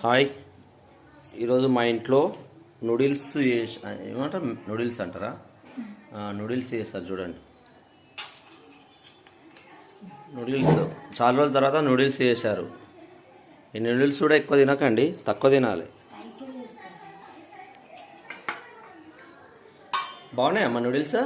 Hi, ఈరోజు మా ఇంట్లో నూడిల్స్ ఏమంటారు, నూడిల్స్ అంటారా? నూడిల్స్ చేస్తారు చూడండి. నూడిల్స్ చాలా రోజుల తర్వాత నూడిల్స్ చేశారు. ఈ నూడిల్స్ కూడా ఎక్కువ తినకండి, తక్కువ తినాలి. బాగున్నాయమ్మా నూడిల్స్.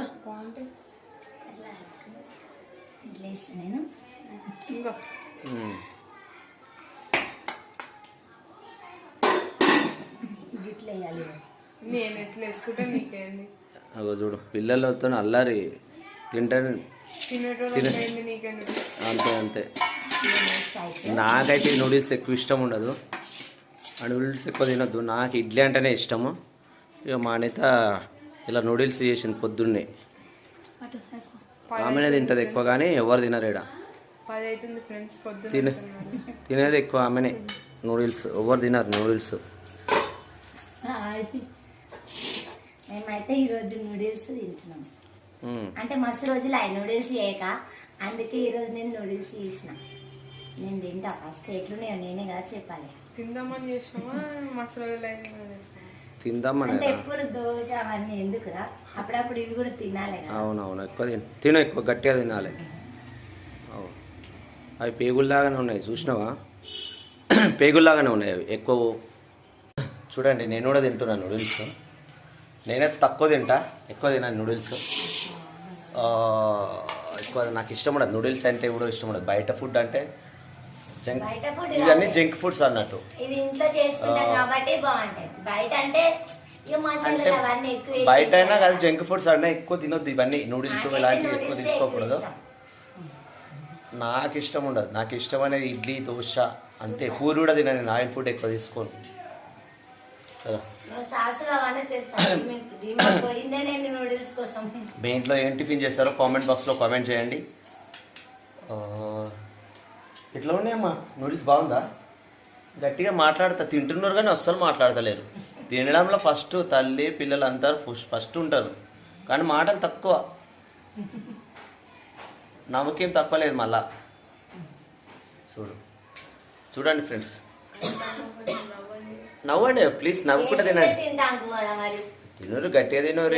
అగో చూడు, పిల్లలతో అల్లారి తింటాను. అంతే అంతే. నాకైతే నూడిల్స్ ఎక్కువ ఇష్టం ఉండదు. ఆ నూడిల్స్ ఎక్కువ తినొద్దు. నాకు ఇడ్లీ అంటేనే ఇష్టము. ఇక మా అనిత ఇలా నూడిల్స్ చేసింది పొద్దున్నే. ఆమెనే తింటుంది ఎక్కువ, కానీ ఎవరు తినరేడా. తినేది ఎక్కువ ఆమెనే. నూడిల్స్ ఎవరు తినరు నూడిల్స్. మేమైతే ఈరోజు నూడిల్స్ తింటున్నాం. అంటే మస్తు రోజులు అవి నూడిల్స్ చేయక, అందుకే ఈరోజు నేను నూడిల్స్ చేసిన. నేను తింటా. ఫస్ట్ ఎట్లున్నాయో నేనే కదా చెప్పాలి. తిందామని చేసినామా మస్తు రోజులు తిందామని. అంటే ఎప్పుడు దోశ అవన్నీ ఎందుకురా, అప్పుడప్పుడు ఇవి కూడా తినాలి. అవునవును, ఎక్కువ తిన ఎక్కువ గట్టిగా తినాలి. అవి పేగుల్లాగానే ఉన్నాయి, చూసినావా? పేగుల్లాగానే ఉన్నాయి అవి ఎక్కువ. చూడండి, నేను కూడా తింటున్నాను నూడిల్స్. నేనైతే తక్కువ తింటా, ఎక్కువ తినాను నూడిల్స్. ఎక్కువ నాకు ఇష్టం ఉండదు నూడిల్స్ అంటే, కూడా ఇష్టం ఉండదు. బయట ఫుడ్ అంటే ఇవన్నీ జంక్ ఫుడ్స్ అన్నట్టు. ఇది ఇంట్లో చేసుకుంటాం కాబట్టి బాగుంటాయి. బయట అంటే బయట అయినా కదా జంక్ ఫుడ్స్ అన్నా ఎక్కువ తినొద్దు. ఇవన్నీ నూడిల్స్ ఇలాంటివి ఎక్కువ తీసుకోకూడదు. నాకు ఇష్టం ఉండదు. నాకు ఇష్టం అనేది ఇడ్లీ, దోశ అంతే. పూరి కూడా తినను. ఆయిల్ ఫుడ్ ఎక్కువ తీసుకోను కదా. మీ ఇంట్లో ఏం టిఫిన్ చేస్తారో కామెంట్ బాక్స్లో కామెంట్ చేయండి. ఎట్లా ఉన్నాయమ్మా నూడిల్స్? బాగుందా? గట్టిగా మాట్లాడతా. తింటున్నారు కానీ అస్సలు మాట్లాడతలేరు. తినడంలో ఫస్ట్ తల్లి పిల్లలు అందరూ ఫస్ట్ ఉంటారు, కానీ మాటలు తక్కువ. నవ్వుకేం తక్కువ లేదు. మళ్ళా చూడండి ఫ్రెండ్స్, నవ్వండి ప్లీజ్. నవ్వుకుంటే తినండి. తినరు, గట్టిగా తినరు,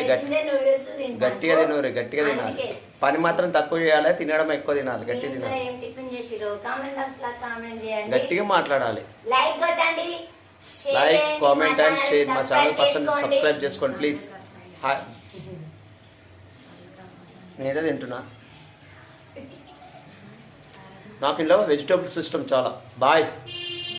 గట్టిగా తినరు, గట్టిగా తినాలి. పని మాత్రం తక్కువ చేయాలి, తినడం ఎక్కువ తినాలి. గట్టిగా తినాలి, గట్టిగా మాట్లాడాలి. Like, comment and share. మా ఛానల్ ఫస్ట్ సబ్స్క్రైబ్ చేసుకోండి ప్లీజ్. నేనే తింటున్నా. నాకు ఇంట్లో వెజిటేబుల్స్ ఇష్టం చాలా. బాయ్.